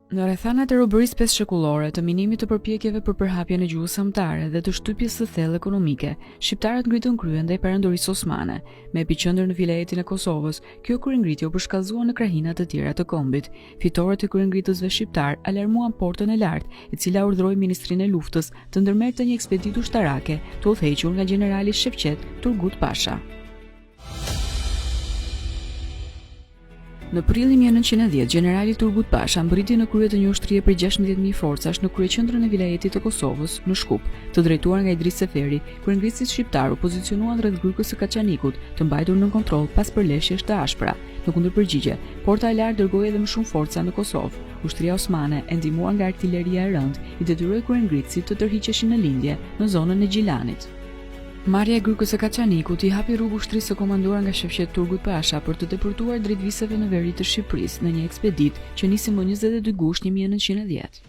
Në rrethanat e robërisë pesëshekullore, të minimit të përpjekjeve për përhapjen e gjuhës shqiptare dhe të shtypjes së thellë ekonomike, shqiptarët ngritën krye ndaj perandorisë osmane, me epiqendër në vilajetin e Kosovës. Kjo kryengritje u përshkallëzua në krahinat të tjera të kombit. Fitoret e kryengritësve shqiptar alarmuan portën e lartë, e cila urdhroi Ministrinë e Luftës të ndërmerrte një ekspeditë ushtarake të udhëhequr nga generali Shevqet Turgut Pasha. Në prillin 1910, generali Turgut Pasha mbriti në krye të një ushtrie për 16.000 forcash në kryeqendrën e vilajetit të Kosovës, në Shkup, të drejtuar nga Idris Seferi. Kryengritësit shqiptar u pozicionuan rreth grykës së Kaçanikut, të mbajtur në kontroll pas përleshjes të ashpra. Në kundërpërgjigje, porta e lartë dërgoi edhe më shumë forca në Kosovë. Ushtria osmane, e ndihmuar nga artilleria e rëndë, i detyroi kryengritësit të tërhiqeshin në lindje në zonën e Gjilanit. Marrja e grykës së Kaçanikut i hapi rrugë ushtrisë së komanduar nga Shevqet Turgut Pasha për të deportuar drejt viseve në veri të Shqipërisë në një ekspeditë që nisi më 22 gusht 1910.